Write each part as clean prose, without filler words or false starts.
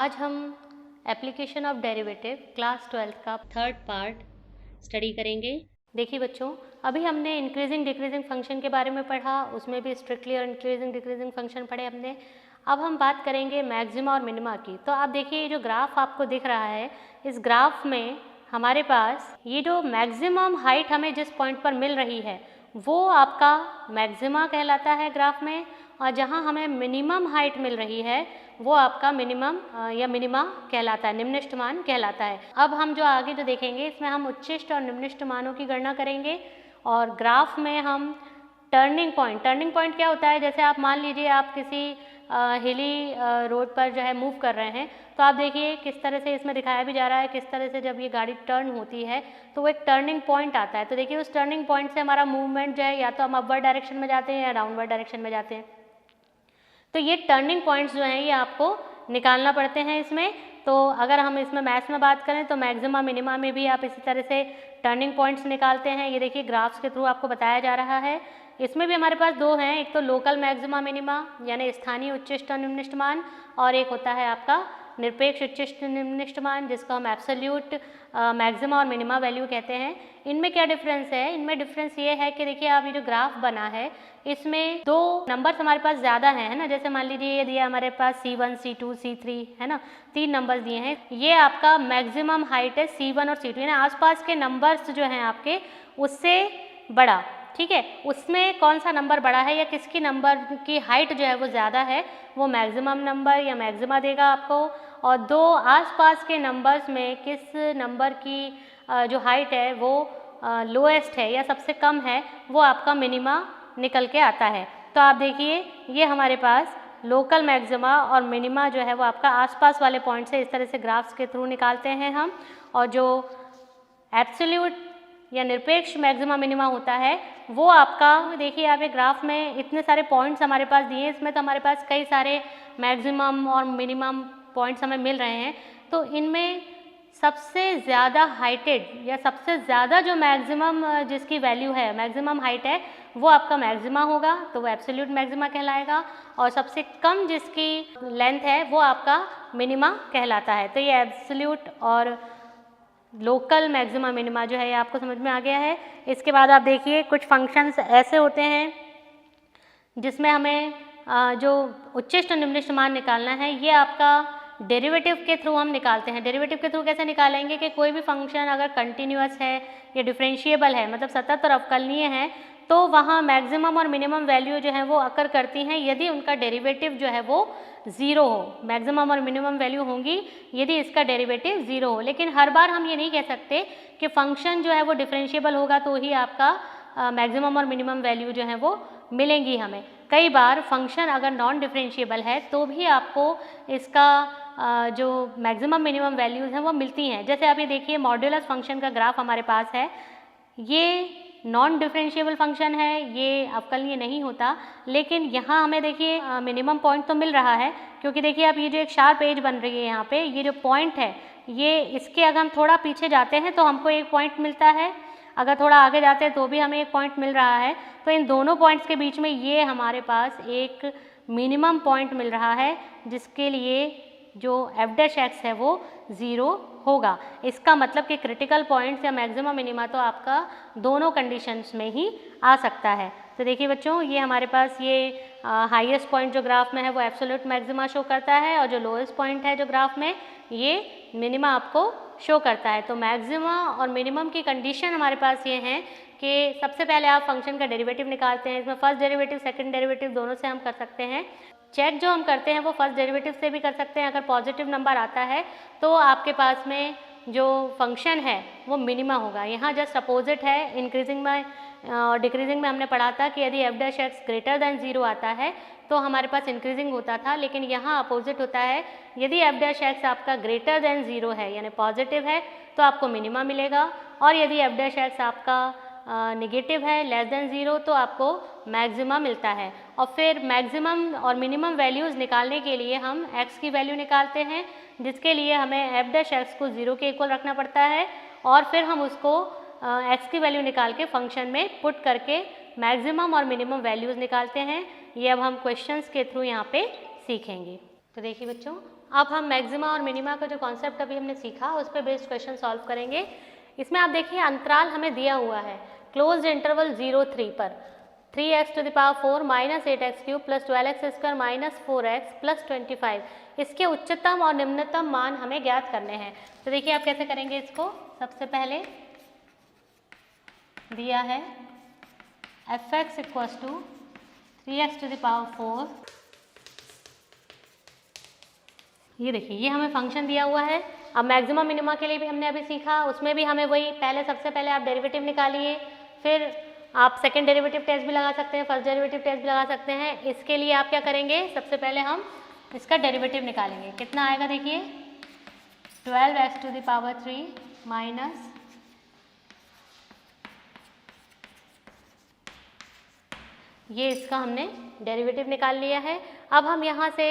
आज हम application of derivative class 12 का थर्ड पार्ट स्टडी करेंगे। देखिए बच्चों, अभी हमने इंक्रीजिंग डिक्रीजिंग फंक्शन के बारे में पढ़ा, उसमें भी स्ट्रिक्टली और इंक्रीजिंग डिक्रीजिंग फंक्शन पढ़े हमने। अब हम बात करेंगे मैक्सिमा और मिनिमा की। तो आप देखिए, ये जो ग्राफ आपको दिख रहा है, इस ग्राफ में हमारे पास ये जो मैक्सिमम हाइट हमें जिस पॉइंट पर मिल रही है वो आपका मैक्सिमा कहलाता है ग्राफ में, और जहाँ हमें मिनिमम हाइट मिल रही है वो आपका मिनिमम या मिनिमा कहलाता है, निम्नतम मान कहलाता है। अब हम जो आगे जो देखेंगे इसमें हम उच्चिष्ट और निम्नतम मानों की गणना करेंगे, और ग्राफ में हम टर्निंग पॉइंट क्या होता है, जैसे आप मान लीजिए आप किसी हिली रोड पर जो है मूव कर रहे हैं, तो आप देखिए किस तरह से इसमें दिखाया भी जा रहा है किस तरह से जब ये गाड़ी टर्न होती है तो वो एक टर्निंग पॉइंट आता है। तो देखिए उस टर्निंग पॉइंट से हमारा मूवमेंट जो है या तो हम अपवर्ड डायरेक्शन में जाते हैं या डाउनवर्ड डायरेक्शन में जाते हैं। तो ये टर्निंग पॉइंट्स जो हैं ये आपको निकालना पड़ते हैं इसमें। तो अगर हम इसमें मैथ्स में बात करें तो मैक्सिमा मिनिमा में भी आप इसी तरह से टर्निंग पॉइंट्स निकालते हैं। ये देखिए ग्राफ्स के थ्रू आपको बताया जा रहा है। इसमें भी हमारे पास दो हैं, एक तो लोकल मैक्सिमा मिनिमा यानी स्थानीय उच्चिष्ट और निम्नतम मान, और एक होता है आपका निरपेक्ष उच्चिष्ट निम्नतम मान जिसको हम एब्सोल्यूट मैक्सिमा और मिनिमा वैल्यू कहते हैं। इनमें क्या डिफरेंस है, इनमें डिफरेंस ये है कि देखिए आप ये जो ग्राफ बना है इसमें दो नंबर्स हमारे पास ज़्यादा हैं, है ना। जैसे मान लीजिए ये दिया हमारे पास C1 C2 C3 है ना, 3 नंबर्स दिए हैं। ये आपका मैक्सिमम हाइट है C1 और C2 यानी आसपास के नंबर्स जो हैं आपके उससे बड़ा, ठीक है। उसमें कौन सा नंबर बड़ा है या किसकी नंबर की हाइट जो है वो ज़्यादा है वो मैक्सिमम नंबर या मैक्सिमा देगा आपको, और दो आसपास के नंबर्स में किस नंबर की जो हाइट है वो लोएस्ट है या सबसे कम है वो आपका मिनिमा निकल के आता है। तो आप देखिए ये हमारे पास लोकल मैक्सिमा और मिनिमा जो है वो आपका आसपास वाले पॉइंट से इस तरह से ग्राफ्स के थ्रू निकालते हैं हम, और जो एब्सोल्यूट या निरपेक्ष मैक्सिमा मिनिमा होता है वो आपका देखिए आप एक ग्राफ में इतने सारे पॉइंट्स हमारे पास दिए हैं, इसमें तो हमारे पास कई सारे मैक्सिमम और मिनिमम पॉइंट्स हमें मिल रहे हैं। तो इनमें सबसे ज़्यादा हाइटेड या सबसे ज़्यादा जो मैक्सिमम जिसकी वैल्यू है मैक्सिमम हाइट है वो आपका मैक्सिमा होगा, तो वो एब्सोल्यूट मैक्सिमा कहलाएगा, और सबसे कम जिसकी लेंथ है वो आपका मिनिमा कहलाता है। तो ये एब्सोल्यूट और लोकल मैक्सिमा मिनिमा जो है ये आपको समझ में आ गया है। इसके बाद आप देखिए कुछ फंक्शंस ऐसे होते हैं जिसमें हमें जो उच्चिष्ट और निम्नतम मान निकालना है ये आपका डेरिवेटिव के थ्रू हम निकालते हैं। डेरिवेटिव के थ्रू कैसे निकालेंगे कि कोई भी फंक्शन अगर कंटिन्यूअस है या डिफरेंशिएबल है मतलब सतत और अवकलनीय है तो वहाँ मैक्सिमम और मिनिमम वैल्यू जो है वो अकर करती हैं यदि उनका डेरिवेटिव जो है वो ज़ीरो हो। मैक्सिमम और मिनिमम वैल्यू होंगी यदि इसका डेरिवेटिव ज़ीरो हो, लेकिन हर बार हम ये नहीं कह सकते कि फंक्शन जो है वो डिफरेंशिएबल होगा तो ही आपका मैक्सिमम और मिनिमम वैल्यू जो है वो मिलेंगी हमें। कई बार फंक्शन अगर नॉन डिफरेंशिएबल है तो भी आपको इसका जो मैक्सिमम मिनिमम वैल्यूज़ हैं वो मिलती हैं। जैसे आप ये देखिए मॉड्यूलस फंक्शन का ग्राफ हमारे पास है, ये नॉन डिफरेंशिएबल फंक्शन है, ये अवकलनीय नहीं होता, लेकिन यहाँ हमें देखिए मिनिमम पॉइंट तो मिल रहा है क्योंकि देखिए आप ये जो एक शार्प एज बन रही है यहाँ पे ये जो पॉइंट है ये इसके अगर हम थोड़ा पीछे जाते हैं तो हमको एक पॉइंट मिलता है, अगर थोड़ा आगे जाते हैं तो भी हमें एक पॉइंट मिल रहा है। तो इन दोनों पॉइंट्स के बीच में ये हमारे पास एक मिनिमम पॉइंट मिल रहा है जिसके लिए जो f' है वो ज़ीरो होगा। इसका मतलब कि क्रिटिकल पॉइंट्स या मैक्सिमम मिनिमा तो आपका दोनों कंडीशंस में ही आ सकता है। तो देखिए बच्चों ये हमारे पास ये हाईएस्ट पॉइंट जो ग्राफ में है वो एब्सोल्यूट मैक्सिमा शो करता है, और जो लोएस्ट पॉइंट है जो ग्राफ में ये मिनिमा आपको शो करता है। तो मैक्सिमा और मिनिमम की कंडीशन हमारे पास ये हैं कि सबसे पहले आप फंक्शन का डेरिवेटिव निकालते हैं। इसमें फर्स्ट डेरिवेटिव सेकंड डेरिवेटिव दोनों से हम कर सकते हैं। चेक जो हम करते हैं वो फर्स्ट डेरिवेटिव से भी कर सकते हैं। अगर पॉजिटिव नंबर आता है तो आपके पास में जो फंक्शन है वो मिनिमा होगा। यहाँ जस्ट अपोजिट है, इंक्रीजिंग में और डिक्रीजिंग में हमने पढ़ा था कि यदि f' ग्रेटर दैन 0 आता है तो हमारे पास इंक्रीजिंग होता था, लेकिन यहाँ अपोजिट होता है, यदि f' आपका ग्रेटर दैन 0 है यानी पॉजिटिव है तो आपको मिनिमा मिलेगा, और यदि f' आपका नेगेटिव है लेस देन 0 तो आपको मैक्सिमा मिलता है। और फिर मैक्सिमम और मिनिमम वैल्यूज़ निकालने के लिए हम x की वैल्यू निकालते हैं जिसके लिए हमें f' को 0 के इक्वल रखना पड़ता है, और फिर हम उसको x की वैल्यू निकाल के फंक्शन में पुट करके मैक्सिमम और मिनिमम वैल्यूज़ निकालते हैं। ये अब हम क्वेश्चंस के थ्रू यहाँ पे सीखेंगे। तो देखिए बच्चों अब हम मैक्सिमा और मिनिमा का जो कॉन्सेप्ट अभी हमने सीखा उस पर बेस्ड क्वेश्चन सॉल्व करेंगे। इसमें आप देखिए अंतराल हमें दिया हुआ है क्लोज्ड इंटरवल 0-3 पर 3x to the power 4 minus 8x cube plus 12x square minus 4x plus 25। इसके उच्चतम और निम्नतम मान हमें ज्ञात करने हैं। तो देखिए आप कैसे करेंगे इसको। सबसे पहले दिया है fx equals to 3x to the power 4। ये देखिए ये हमें फंक्शन दिया हुआ है। अब मैक्सिमम मिनिमा के लिए भी हमने अभी सीखा, उसमें भी हमें वही सबसे पहले आप डेरिवेटिव निकालिए, फिर आप सेकंड डेरिवेटिव टेस्ट भी लगा सकते हैं, फर्स्ट डेरिवेटिव टेस्ट भी लगा सकते हैं। इसके लिए आप क्या करेंगे, सबसे पहले हम इसका डेरिवेटिव निकालेंगे। कितना आएगा देखिए 12x to the power 3 minus ये इसका हमने डेरिवेटिव निकाल लिया है। अब हम यहाँ से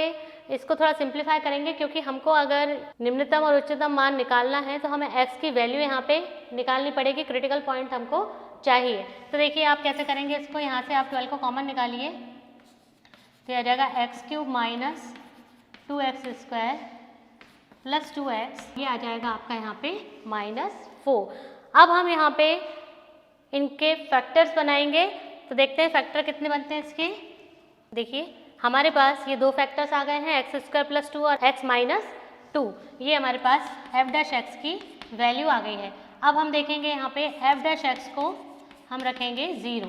इसको थोड़ा सिंप्लीफाई करेंगे, क्योंकि हमको अगर निम्नतम और उच्चतम मान निकालना है तो हमें x की वैल्यू यहाँ पे निकालनी पड़ेगी, क्रिटिकल पॉइंट हमको चाहिए। तो देखिए आप कैसे करेंगे इसको। यहाँ से आप 12 को कॉमन निकालिए तो आ जाएगा x cube minus 2x square plus 2x, ये आ जाएगा आपका यहाँ पे -4। अब हम यहाँ पे इनके फैक्टर्स बनाएंगे। तो देखते हैं फैक्टर कितने बनते हैं इसके। देखिए हमारे पास ये दो फैक्टर्स आ गए हैं, एक्स स्क्वायर प्लस 2 और x माइनस 2। ये हमारे पास f डैश x की वैल्यू आ गई है। अब हम देखेंगे यहाँ पे f डैश x को हम रखेंगे 0,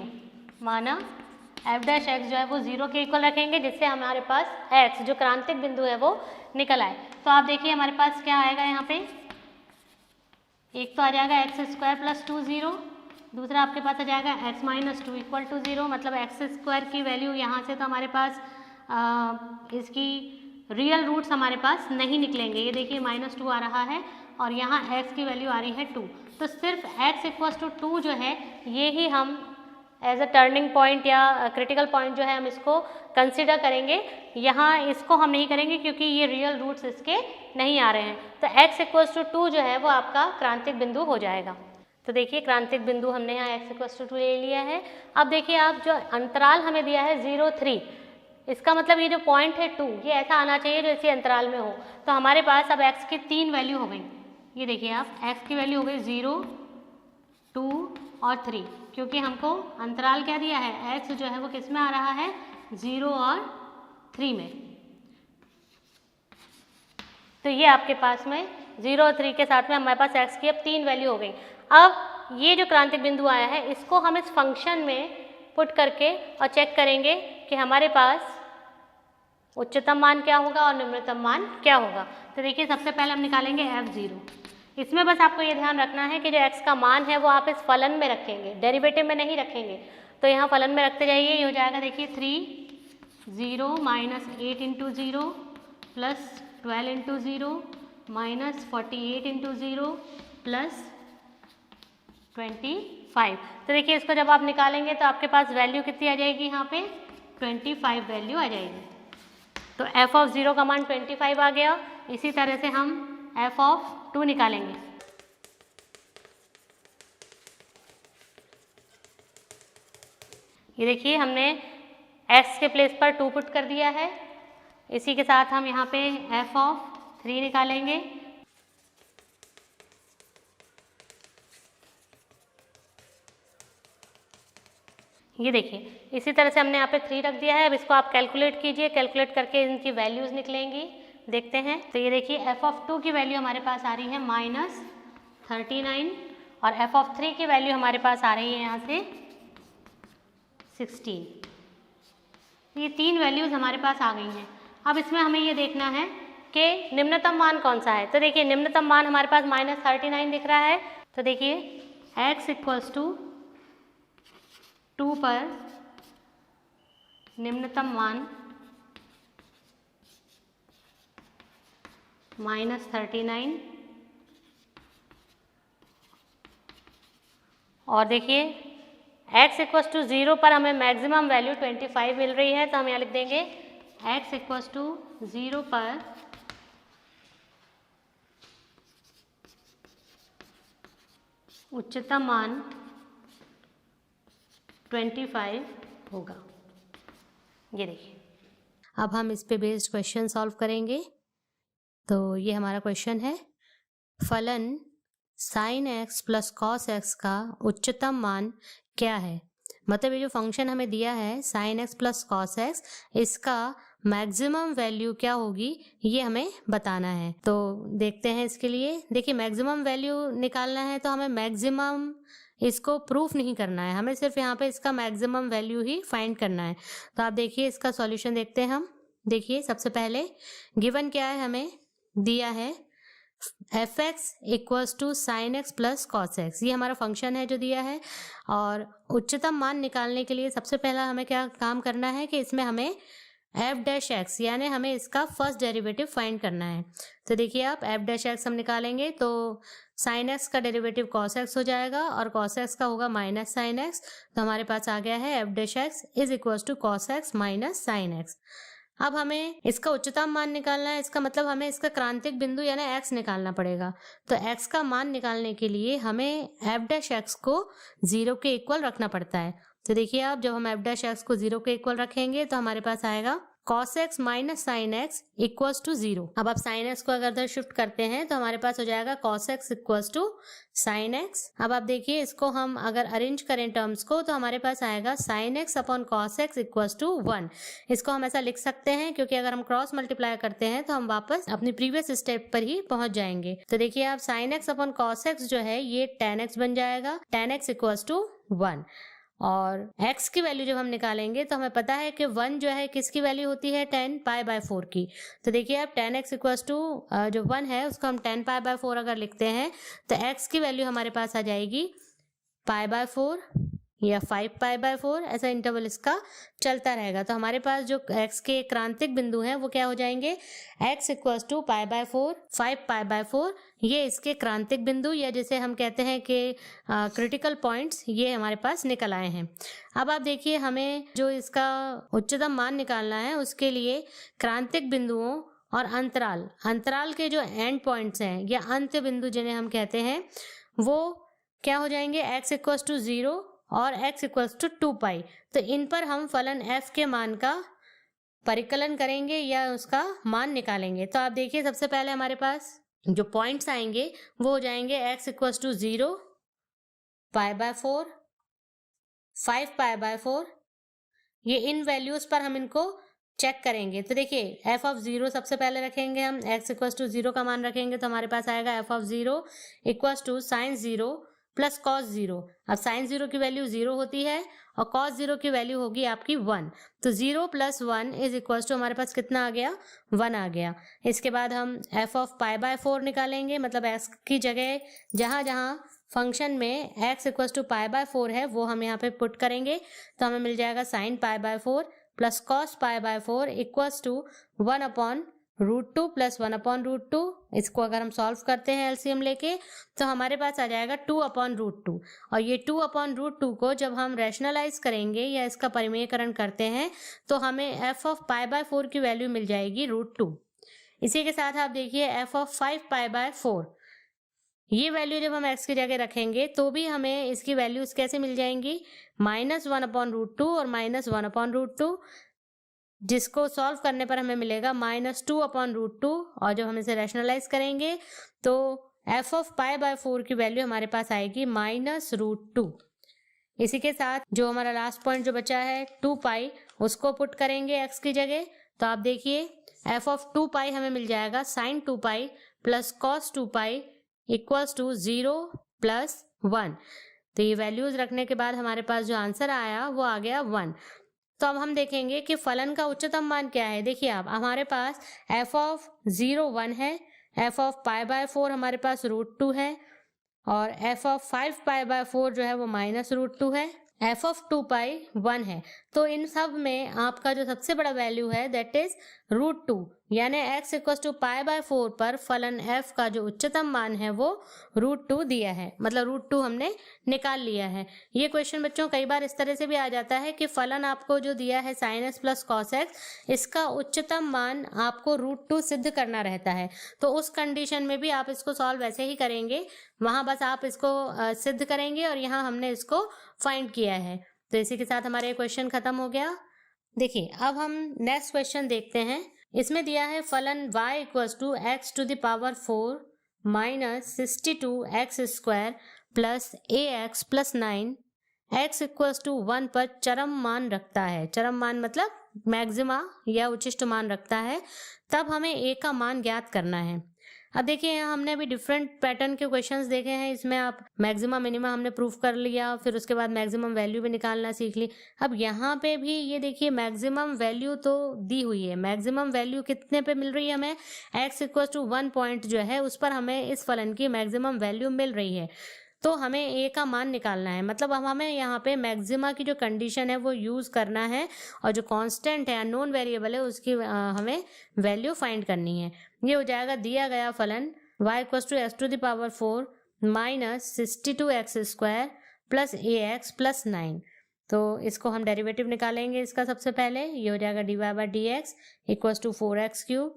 माना f डैश x जो है वो 0 के इक्वल रखेंगे, जिससे हमारे पास x जो क्रांतिक बिंदु है वो निकल आए। तो आप देखिए हमारे पास क्या आएगा यहाँ पे, एक तो आ जाएगा एक्स स्क्वायर प्लस 2 0, दूसरा आपके पास आ जाएगा x माइनस 2 इक्वल टू 0। मतलब एक्स स्क्वायर की वैल्यू यहाँ से तो हमारे पास इसकी रियल रूट्स हमारे पास नहीं निकलेंगे। ये देखिए -2 आ रहा है और यहाँ x की वैल्यू आ रही है 2। तो सिर्फ x इक्वल्स टू 2 जो है ये ही हम एज अ टर्निंग पॉइंट या क्रिटिकल पॉइंट जो है हम इसको कंसिडर करेंगे। यहाँ इसको हम नहीं करेंगे क्योंकि ये रियल रूट्स इसके नहीं आ रहे हैं। तो x इक्वल्स टू 2 जो है वो आपका क्रांतिक बिंदु हो जाएगा। तो देखिए क्रांतिक बिंदु हमने यहाँ x इक्वल्स टू 2 ले लिया है। अब देखिए आप जो अंतराल हमें दिया है 0-3, इसका मतलब ये जो पॉइंट है 2, ये ऐसा आना चाहिए जो इसी अंतराल में हो। तो हमारे पास अब x की 3 वैल्यू हो गई। ये देखिए आप x की वैल्यू हो गई 0, 2 और 3, क्योंकि हमको अंतराल क्या दिया है, x जो है वो किस में आ रहा है 0 और 3 में। तो ये आपके पास में 0 और 3 के साथ में हमारे पास x की अब 3 वैल्यू हो गई। अब ये जो क्रांतिक बिंदु आया है इसको हम इस फंक्शन में पुट करके और चेक करेंगे कि हमारे पास उच्चतम मान क्या होगा और निम्नतम मान क्या होगा। तो देखिए सबसे पहले हम निकालेंगे f0। इसमें बस आपको ये ध्यान रखना है कि जो x का मान है वो आप इस फलन में रखेंगे, डेरिवेटिव में नहीं रखेंगे। तो यहाँ फलन में रखते जाइए। ये हो जाएगा देखिए 3 0 minus 8 into 0 plus 12 into 0 minus 48 into 0 plus 25। तो देखिए इसको जब आप निकालेंगे तो आपके पास वैल्यू कितनी आ जाएगी, यहाँ पे 25 वैल्यू आ जाएगी। तो f ऑफ 0 का मान 25 आ गया। इसी तरह से हम f ऑफ 2 निकालेंगे। ये देखिए हमने x के प्लेस पर 2 पुट कर दिया है। इसी के साथ हम यहाँ पे f ऑफ 3 निकालेंगे। ये देखिए इसी तरह से हमने यहाँ पे 3 रख दिया है। अब इसको आप कैलकुलेट कीजिए, कैलकुलेट करके इनकी वैल्यूज़ निकलेंगी, देखते हैं। तो ये देखिए f ऑफ 2 की वैल्यू हमारे पास आ रही है -39 और f ऑफ 3 की वैल्यू हमारे पास आ रही है यहाँ से 16। ये 3 वैल्यूज़ हमारे पास आ गई हैं। अब इसमें हमें ये देखना है कि निम्नतम मान कौन सा है। तो देखिए निम्नतम मान हमारे पास -39 दिख रहा है। तो देखिए x इक्वल्स टू 2 पर निम्नतम मान -39 और देखिए x इक्वल्स टू 0 पर हमें मैक्सिमम वैल्यू 25 मिल रही है। तो हम यहाँ लिख देंगे x इक्वल्स टू 0 पर उच्चतम मान 25 होगा। ये देखिए अब हम इस पे बेस्ड क्वेश्चन सॉल्व करेंगे। तो ये हमारा क्वेश्चन है, फलन sin x plus cos x का उच्चतम मान क्या है। मतलब ये जो फंक्शन हमें दिया है sin x plus cos x, इसका मैक्सिमम वैल्यू क्या होगी ये हमें बताना है। तो देखते हैं इसके लिए। देखिए, मैक्सिमम वैल्यू निकालना है तो हमें मैक्सिमम इसको प्रूफ नहीं करना है, हमें सिर्फ यहाँ पे इसका मैक्सिमम वैल्यू ही फाइंड करना है। तो आप देखिए इसका सॉल्यूशन देखते हैं हम। देखिए, सबसे पहले गिवन क्या है, हमें दिया है f x equals to sine x plus cos x, ये हमारा फंक्शन है जो दिया है। और उच्चतम मान निकालने के लिए सबसे पहला हमें क्या काम करना है कि इसमें हमें एफ डैश एक्स यानी हमें इसका फर्स्ट डेरिवेटिव फाइंड करना है। तो देखिए, आप एफ डैश एक्स हम निकालेंगे तो साइन एक्स का डेरिवेटिव कॉस एक्स हो जाएगा और कॉस एक्स का होगा माइनस साइन एक्स। तो हमारे पास आ गया है f dash x is equals to cos x minus sine x. अब हमें इसका उच्चतम मान निकालना है, इसका मतलब हमें इसका क्रांतिक बिंदु यानी x निकालना पड़ेगा। तो x का मान निकालने के लिए हमें f डैश x को 0 के इक्वल रखना पड़ता है। तो देखिए, आप जब हम f डैश x को 0 के इक्वल रखेंगे तो हमारे पास आएगा cos x minus sine x equals to 0। अब आप साइन एक्स को अगर इधर शिफ्ट करते हैं तो हमारे पास हो जाएगा cos x equals to sine x. अब आप देखिए, इसको हम अगर अरेंज करें टर्म्स को तो हमारे पास आएगा sine x upon cos x equals to 1। इसको हम ऐसा लिख सकते हैं क्योंकि अगर हम क्रॉस मल्टीप्लाई करते हैं तो हम वापस अपनी प्रीवियस स्टेप पर ही पहुंच जाएंगे। तो देखिए, आप sign x upon cos x जो है ये tan x बन जाएगा, tan x इक्वल्स टू 1। और x की वैल्यू जब हम निकालेंगे तो हमें पता है कि 1 जो है किसकी वैल्यू होती है, tan पाई बाय 4 की। तो देखिए, आप tan x इक्वल्स टू जो 1 है उसको हम tan पाई बाय 4 अगर लिखते हैं तो x की वैल्यू हमारे पास आ जाएगी पाई बाय 4 या 5 पाई बाय 4, ऐसा इंटरवल इसका चलता रहेगा। तो हमारे पास जो x के क्रांतिक बिंदु हैं वो क्या हो जाएंगे, x equals to pi by 4, 5 pi by 4, ये इसके क्रांतिक बिंदु या जिसे हम कहते हैं कि क्रिटिकल पॉइंट्स, ये हमारे पास निकल आए हैं। अब आप देखिए, हमें जो इसका उच्चतम मान निकालना है उसके लिए क्रांतिक बिंदुओं और अंतराल के जो एंड पॉइंट्स हैं या अंत्य बिंदु जिन्हें हम कहते हैं वो क्या हो जाएंगे, x इक्वल्स टू 0 और x इक्वल्स टू 2 पाई। तो इन पर हम फलन f के मान का परिकलन करेंगे या उसका मान निकालेंगे। तो आप देखिए, सबसे पहले हमारे पास जो पॉइंट्स आएंगे वो हो जाएंगे x equals to 0, pi by 4, 5 pi by 4। ये इन वैल्यूज पर हम इनको चेक करेंगे। तो देखिए, f ऑफ 0 सबसे पहले रखेंगे हम, x इक्वल्स टू 0 का मान रखेंगे तो हमारे पास आएगा f of 0 equals to sine 0 plus cos 0। अब साइन 0 की वैल्यू 0 होती है और कॉस 0 की वैल्यू होगी आपकी 1। तो 0 प्लस 1 इज इक्वल्स टू हमारे पास कितना आ गया, 1 आ गया। इसके बाद हम f ऑफ पाई बाय 4 निकालेंगे, मतलब x की जगह जहां जहां फंक्शन में x equals to pi by 4 है वो हम यहाँ पे पुट करेंगे। तो हमें मिल जाएगा sine pi by 4 plus cos pi by 4 equals to 1 upon root 2 plus 1 upon root 2। इसको अगर हम सॉल्व करते हैं एलसीएम लेके तो हमारे पास आ जाएगा 2 अपॉन रूट 2। और ये 2 अपॉन रूट 2 को जब हम रैशनलाइज करेंगे या इसका परिमेयकरण करते हैं तो हमें f ऑफ पाई बाय 4 की वैल्यू मिल जाएगी रूट 2। इसी के साथ आप देखिए f ऑफ 5 पाई बाय 4, ये वैल्यू जब हम x की जगह रखेंगे तो भी हमें इसकी वैल्यूज कैसे मिल जाएंगी, माइनस 1 अपॉन रूट 2 और माइनस 1 अपॉन रूट 2, जिसको सॉल्व करने पर हमें मिलेगा माइनस 2 अपॉन रूट 2। और जब हम इसे रैशनलाइज करेंगे तो f ऑफ पाई बाय 4 की वैल्यू हमारे पास आएगी माइनस रूट 2। इसी के साथ जो हमारा लास्ट पॉइंट जो बचा है 2 पाई, उसको पुट करेंगे x की जगह। तो आप देखिए, f ऑफ 2 पाई हमें मिल जाएगा sine 2 pi plus cos 2 pi equals to 0 plus 1। तो ये वैल्यूज रखने के बाद हमारे पास जो आंसर आया वो आ गया 1। तो अब हम देखेंगे कि फलन का उच्चतम मान क्या है। देखिए, आप हमारे पास f ऑफ 0 1 है, f ऑफ पाई बाय 4 हमारे पास रूट 2 है और f ऑफ 5 पाई बाय 4 जो है वो माइनस रूट 2 है, f ऑफ 2 पाई 1 है। तो इन सब में आपका जो सबसे बड़ा वैल्यू है दैट इज रूट 2, यानी x equals to pi by 4 पर फलन f का जो उच्चतम मान है वो रूट 2 दिया है, मतलब रूट 2 हमने निकाल लिया है। ये क्वेश्चन बच्चों कई बार इस तरह से भी आ जाता है कि फलन आपको जो दिया है sign x plus cos x, इसका उच्चतम मान आपको रूट 2 सिद्ध करना रहता है। तो उस कंडीशन में भी आप इसको सॉल्व वैसे ही करेंगे, वहां बस आप इसको सिद्ध करेंगे और यहाँ हमने इसको फाइंड किया है। तो इसी के साथ हमारा ये क्वेश्चन खत्म हो गया। देखिए, अब हम नेक्स्ट क्वेश्चन देखते हैं। इसमें दिया है फलन y equals to x to the power 4 minus 62x² plus ax plus 9 x equals to 1 पर चरम मान रखता है। चरम मान मतलब मैक्सिमा या उच्चिष्ट मान रखता है। तब हमें a का मान ज्ञात करना है। अब देखिए यहाँ हमने अभी डिफरेंट पैटर्न के क्वेश्चंस देखे हैं। इसमें आप मैक्सिमा मिनिमा हमने प्रूफ कर लिया, फिर उसके बाद मैक्सिमम वैल्यू भी निकालना सीख ली। अब यहाँ पे भी ये देखिए मैक्सिमम वैल्यू तो दी हुई है। मैक्सिमम वैल्यू कितने पे मिल रही है हमें? x इक्वल टू 1 पॉइंट जो है उस पर हमें इस फलन की मैक्सिमम वैल्यू मिल रही है। तो हमें a का मान निकालना है, मतलब अब हमें यहाँ पे मैक्सिमा की जो कंडीशन है वो यूज करना है और जो कांस्टेंट है अननोन वेरिएबल है उसकी हमें वैल्यू फाइंड करनी है। ये हो जाएगा दिया गया फलन y equal to x to the power 4 minus 62x² plus ax plus 9। तो इसको हम डेरिवेटिव निकालेंगे इसका। सबसे पहले ये हो जाएगा dy/dx equal to 4x³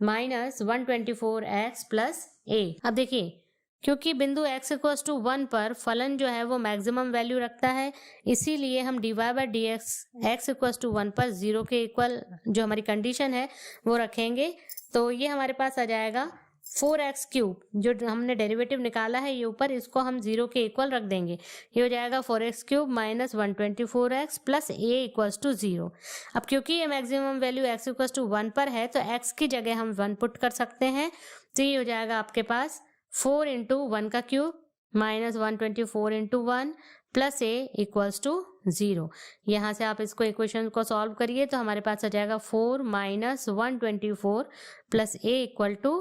minus 124x plus a। अब देखिए क्योंकि बिंदु x इक्वल टू 1 पर फलन जो है वो मैक्सिमम वैल्यू रखता है, इसीलिए हम dy/dx x इक्वल टू 1 पर 0 के इक्वल जो हमारी कंडीशन है वो रखेंगे। तो ये हमारे पास आ जाएगा 4x³ जो हमने डेरिवेटिव निकाला है ये ऊपर, इसको हम 0 के इक्वल रख देंगे। ये हो जाएगा 4x³ minus 124x plus a equal to 0। अब क्योंकि ये maximum value x equal to 1 पर है तो x की जगह हम 1 पुट कर सकते हैं। तो ये हो जाएगा आपके पास 4 इंटू 1 का cube minus 124 into 1 plus a equals to 0। यहाँ से आप इसको इक्वेशन को सॉल्व करिए तो हमारे पास आ जाएगा 4 minus 124 plus a equal to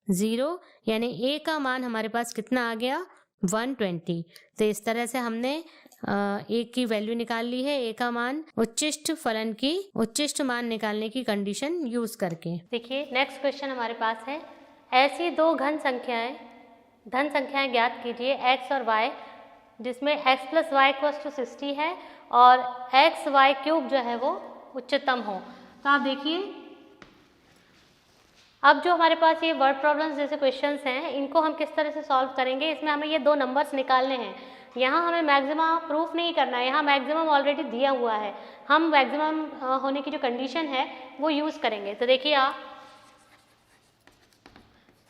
0, यानी a का मान हमारे पास कितना आ गया? 120। तो इस तरह से हमने a की वैल्यू निकाल ली है, a का मान उच्चिष्ट फलन की उच्चिष्ट मान निकालने की कंडीशन यूज करके। देखिए नेक्स्ट क्वेश्चन हमारे पास है, ऐसी दो धन संख्याएं ज्ञात कीजिए x और y जिसमें x plus y equals to 60 है और xy³ जो है वो उच्चतम हो। तो आप देखिए अब जो हमारे पास ये वर्ड प्रॉब्लम्स जैसे क्वेश्चंस हैं इनको हम किस तरह से सॉल्व करेंगे। इसमें हमें ये दो नंबर्स निकालने हैं। यहाँ हमें मैक्सिमा प्रूफ नहीं करना है, यहाँ मैक्सिमम ऑलरेडी दिया हुआ है। हम मैक्सिमम होने की जो कंडीशन है वो यूज़ करेंगे। तो देखिए आप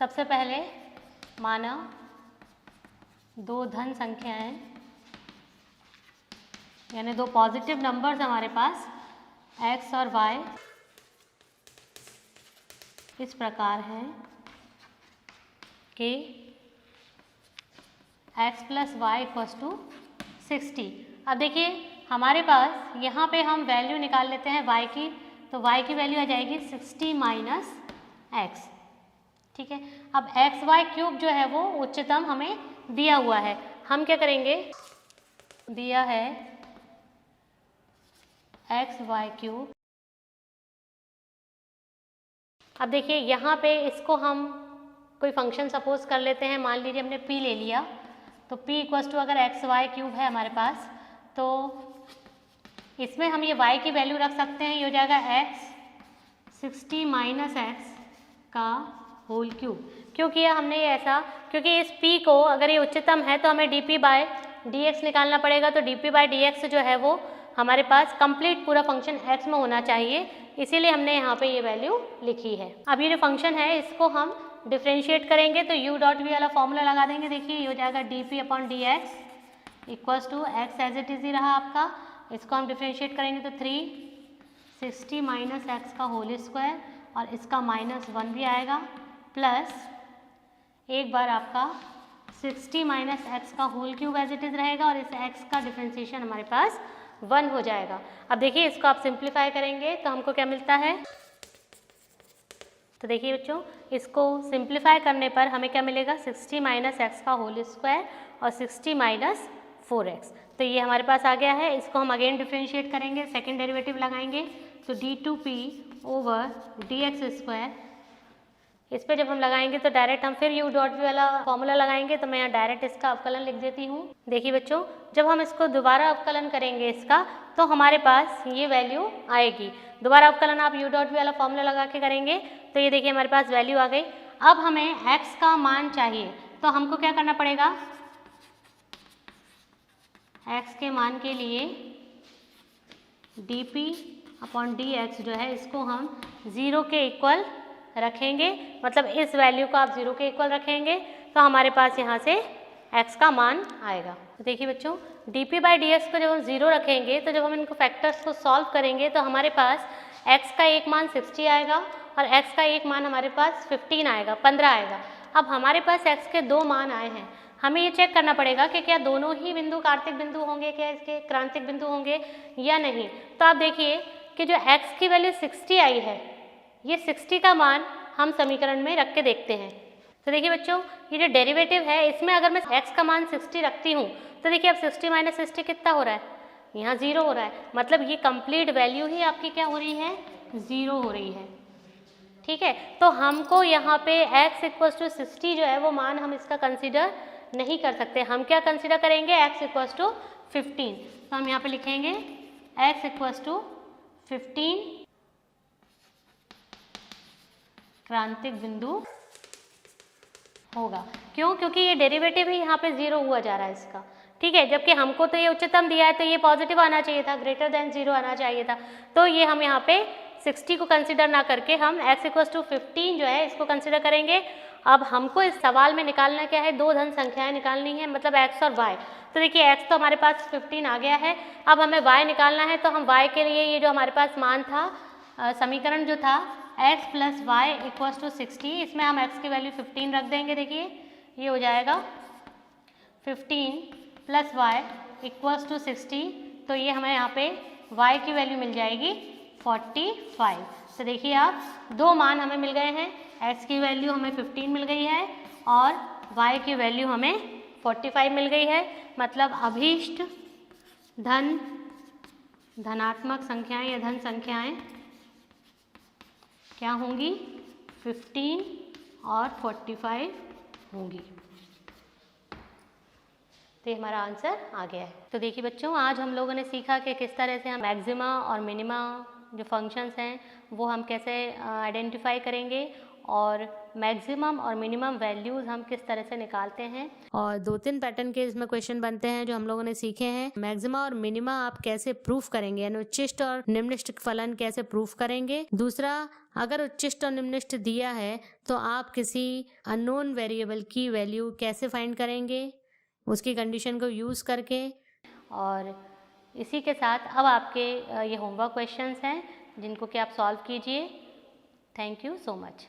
सबसे पहले माना दो धन संख्याएं यानी दो पॉजिटिव नंबर्स हमारे पास x और y इस प्रकार है कि x plus y equals to 60। अब देखिए हमारे पास यहाँ पे हम वैल्यू निकाल लेते हैं y की, तो y की वैल्यू आ जाएगी 60 माइनस x। ठीक है, अब xy³ जो है वो उच्चतम हमें दिया हुआ है। हम क्या करेंगे, दिया है xy³। अब देखिए यहाँ पे इसको हम कोई फंक्शन सपोज कर लेते हैं। मान लीजिए हमने p ले लिया, तो p इक्वल्स टू अगर xy³ है हमारे पास तो इसमें हम ये y की वैल्यू रख सकते हैं। ये हो जाएगा x 60 माइनस x का होल क्यूब। क्यों किया हमने ये ऐसा? क्योंकि इस p को अगर ये उच्चतम है तो हमें dp/dx निकालना पड़ेगा। तो dp/dx जो है वो हमारे पास कंप्लीट पूरा फंक्शन x में होना चाहिए, इसीलिए हमने यहाँ पे ये वैल्यू लिखी है। अब ये जो फंक्शन है इसको हम डिफ्रेंशिएट करेंगे तो u डॉट v वाला फॉर्मूला लगा देंगे। देखिए ये हो जाएगा dp/dx equals to x as it is ही रहा आपका। इसको हम डिफ्रेंशिएट करेंगे तो 360 माइनस एक्स का होल स्क्वायर और इसका -1 भी आएगा प्लस एक बार आपका 60 माइनस एक्स का whole cube as it is रहेगा और इस x का डिफ्रेंशिएशन हमारे पास 1 हो जाएगा। अब देखिए इसको आप सिंप्लीफाई करेंगे तो हमको क्या मिलता है, तो देखिए बच्चों इसको सिंप्लीफाई करने पर हमें क्या मिलेगा, 60 माइनस एक्स का होल स्क्वायर और 60 माइनस 4x। तो ये हमारे पास आ गया है। इसको हम अगेन डिफ्रेंशिएट करेंगे, सेकेंड डेरिवेटिव लगाएंगे तो d2p ओवर dx²। इस पर जब हम लगाएंगे तो डायरेक्ट हम फिर u डॉट v वाला फॉर्मूला लगाएंगे। तो मैं यहाँ डायरेक्ट इसका अवकलन लिख देती हूँ। देखिए बच्चों जब हम इसको दोबारा अवकलन करेंगे इसका तो हमारे पास ये वैल्यू आएगी। दोबारा अवकलन आप u डॉट v वाला फॉर्मूला लगा के करेंगे तो ये देखिए हमारे पास वैल्यू आ गई। अब हमें x का मान चाहिए तो हमको क्या करना पड़ेगा, x के मान के लिए dp अपॉन डी एक्स जो है इसको हम 0 के इक्वल रखेंगे, मतलब इस वैल्यू को आप 0 के इक्वल रखेंगे तो हमारे पास यहाँ से x का मान आएगा। तो देखिए बच्चों, dp बाई डी एक्स को जब हम 0 रखेंगे तो जब हम इनको फैक्टर्स को सॉल्व करेंगे तो हमारे पास x का एक मान 60 आएगा और x का एक मान हमारे पास 15 आएगा, 15 आएगा। अब हमारे पास x के दो मान आए हैं, हमें ये चेक करना पड़ेगा कि क्या दोनों ही बिंदु कार्तिक बिंदु होंगे, क्या इसके क्रांतिक बिंदु होंगे या नहीं। तो आप देखिए कि जो x की वैल्यू 60 आई है, ये 60 का मान हम समीकरण में रख के देखते हैं। तो देखिए बच्चों, ये जो डेरिवेटिव है इसमें अगर मैं x का मान 60 रखती हूँ तो देखिए अब 60 माइनस 60 कितना हो रहा है, यहाँ 0 हो रहा है, मतलब ये कंप्लीट वैल्यू ही आपकी क्या हो रही है, 0 हो रही है। ठीक है, तो हमको यहाँ पे x इक्वल टू 60 जो है वो मान हम इसका कंसीडर नहीं कर सकते। हम क्या कंसीडर करेंगे, x इक्वल टू 15। तो हम यहाँ पे लिखेंगे x इक्वल टू 15 क्रांतिक बिंदु होगा। क्यों, क्योंकि ये डेरिवेटिव ही यहाँ पे 0 हुआ जा रहा है इसका। ठीक है, जबकि हमको तो ये उच्चतम दिया है तो ये पॉजिटिव आना चाहिए था, ग्रेटर देन 0 आना चाहिए था। तो ये हम यहाँ पे 60 को कंसीडर ना करके हम x इक्वल टू 15 जो है इसको कंसीडर करेंगे। अब हमको इस सवाल में निकालना क्या है, दो धन संख्याएं निकालनी है, मतलब x और y। तो देखिए x तो हमारे पास 15 आ गया है, अब हमें y निकालना है। तो हम y के लिए ये जो हमारे पास मान था, समीकरण जो था x plus y equal to 60, इसमें हम x की वैल्यू 15 रख देंगे। देखिए ये हो जाएगा 15 प्लस वाई इक्वल टू 60, तो ये हमें यहाँ पे y की वैल्यू मिल जाएगी 45। तो देखिए आप दो मान हमें मिल गए हैं, x की वैल्यू हमें 15 मिल गई है और y की वैल्यू हमें 45 मिल गई है। मतलब अभीष्ट धनात्मक संख्याएं या धन संख्याएं क्या होंगी, 15 और 45 होंगी। तो ये हमारा आंसर आ गया है। तो देखिए बच्चों, आज हम लोगों ने सीखा कि किस तरह से हम मैक्सिमा और मिनिमा जो फंक्शंस हैं वो हम कैसे आइडेंटिफाई करेंगे और मैक्सिमम और मिनिमम वैल्यूज़ हम किस तरह से निकालते हैं। और 2-3 पैटर्न के इसमें क्वेश्चन बनते हैं जो हम लोगों ने सीखे हैं। मैक्सिमा और मिनिमा आप कैसे प्रूफ करेंगे, यानी उच्चिष्ट और निम्निष्ट फलन कैसे प्रूफ करेंगे। दूसरा, अगर उच्चिष्ट और निम्निष्ट दिया है तो आप किसी अननोन वेरिएबल की वैल्यू कैसे फाइंड करेंगे, उसकी कंडीशन को यूज़ करके। और इसी के साथ अब आपके ये होमवर्क क्वेश्चंस हैं जिनको कि आप सॉल्व कीजिए। Thank you so much.